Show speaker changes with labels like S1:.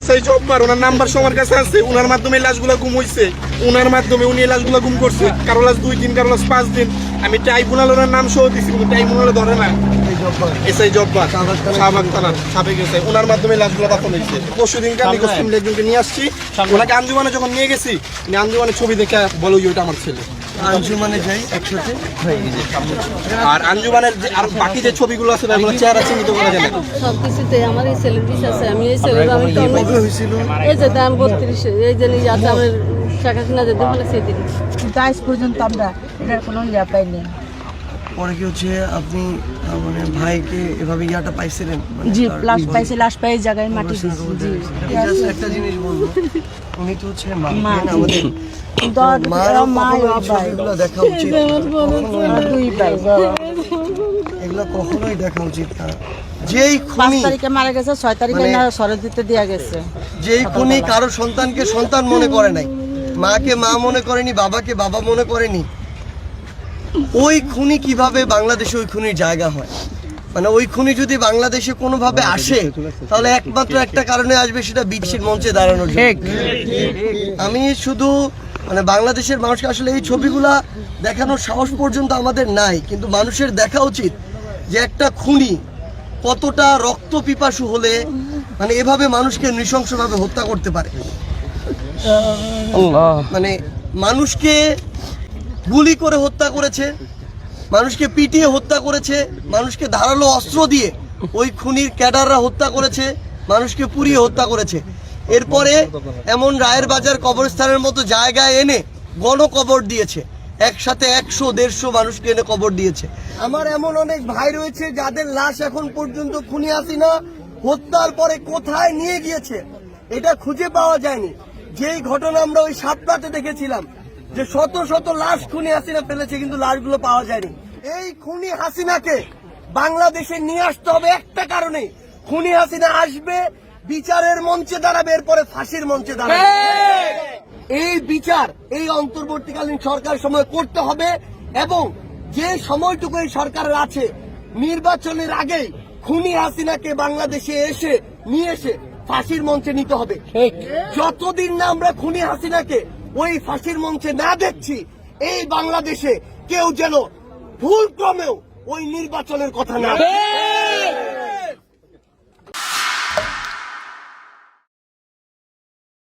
S1: সেই জব্বার ওনার নাম্বার সবার কাছে আছে, ওনার মাধ্যমে লাশগুলো গুম হয়েছে, ওনার মাধ্যমে উনি লাশগুলো গুম করছে। কারো লাশ 2 দিন, কারো লাশ 5 দিন। আমি ট্রাইব্যুনাল ওনার নাম সহ দিছি, কিন্তু ট্রাইব্যুনালে ধরে না। এসআই জব্বার শাহবাগ থানার সাবেক এসআই, ওনার মাধ্যমে লাশগুলো দাফন হয়েছে। পরশুদিন নিখোঁজ ফ্যামিলি একজনকে নিয়ে আসছি, ওনাকে আঞ্জুমানে যখন নিয়ে গেছি, আঞ্জুমানের ছবি দেখে বলো ওইটা আমার ছেলে।
S2: আঞ্জুমানে যাই একসাথে।
S1: আর আঞ্জুমানের যে আর বাকি যে ছবিগুলো আছে ওগুলো চেহারা চিহ্নিত করা যায় না।
S3: সবকিছুতে আমার এই সেলিব্রিটি আছে। আমি এই সেলিব্রিটি আমি তো অনেক এই যে দাম 32 এই যে নিয়ে আছে আমার শাখা কিনা যেতে বলে সেদিন।
S4: কিন্তু আজ পর্যন্ত আমরা এটার কোনো ইয়া পাইনি।
S2: পরে কি হচ্ছে আপনি মানে ভাইকে এভাবে ইয়াটা পাইছিলেন?
S4: জি, লাশ পাইছে, লাশ পাই জায়গায় মাটি দিয়েছি। জি,
S2: জাস্ট একটা জিনিস বলবো, উনি তো হচ্ছে মা, আমাদের ছবিগুলো দেখা উচিত, এগুলো কখনোই দেখা উচিত না। যেই
S4: 5 তারিখে মারা গেছে, 6 তারিখে না শরৎ দিতে দেয়া গেছে।
S2: যেই খুনি কারো সন্তানকে সন্তান মনে করে নাই, মাকে মা মনে করেনি, বাবাকে বাবা মনে করেনি, ওই খুনি কিভাবে বাংলাদেশে ওই খুনির জায়গা হয়? মানে ওই খুনি যদি বাংলাদেশে কোনোভাবে আসে, তাহলে একমাত্র একটা কারণে আসবে, সেটা বিশ্বের মঞ্চে দাঁড়ানোর জন্য। আমি শুধু মানে বাংলাদেশের মানুষকে আসলে এই ছবিগুলা দেখানোর সাহস পর্যন্ত আমাদের নাই, কিন্তু মানুষের দেখা উচিত যে একটা খুনি কতটা রক্ত পিপাসু হলে মানে এভাবে মানুষকে নৃশংসভাবে হত্যা করতে পারে। মানে মানুষকে গুলি করে হত্যা করেছে, মানুষকে পিটিয়ে হত্যা করেছে, মানুষকে ধারালো অস্ত্র দিয়ে ওই খুনির ক্যাডাররা হত্যা করেছে, মানুষকে পুড়িয়ে হত্যা করেছে। এরপরে এমন রায়ের বাজার কবরস্থানের মতো জায়গায় এনে গণকবর দিয়েছে, একসাথে 100-150 মানুষকে এনে কবর দিয়েছে। আমার এমন অনেক ভাই রয়েছে যাদের লাশ এখন পর্যন্ত খুনি হাসিনা হত্যার পরে কোথায় নিয়ে গিয়েছে এটা খুঁজে পাওয়া যায়নি। যেই ঘটনা আমরা ওই সাতপাতে দেখেছিলাম যে শত শত লাশ খুনি হাসিনা ফেলেছে, কিন্তু লাশগুলো পাওয়া যায়নি। এই খুনি হাসিনাকে বাংলাদেশে নিয়ে আসতে হবে একটা কারণে, খুনি হাসিনা আসবে, বিচারের মঞ্চে দাঁড়াবে, এরপরে ফাঁসির মঞ্চে দাঁড়াবে। এই বিচার এই অন্তর্বর্তীকালীন সরকার সময় করতে হবে, এবং যে সময়টুকু এই সরকারের আছে নির্বাচনের আগেই খুনি হাসিনাকে বাংলাদেশে নিয়ে এসে ফাঁসির মঞ্চে নিতে হবে। যতদিন না আমরা খুনি হাসিনাকে ওই ফাঁসির মঞ্চে না দেখছি, এই বাংলাদেশে কেউ যেন ভুল ক্রমেও ওই নির্বাচনের কথা না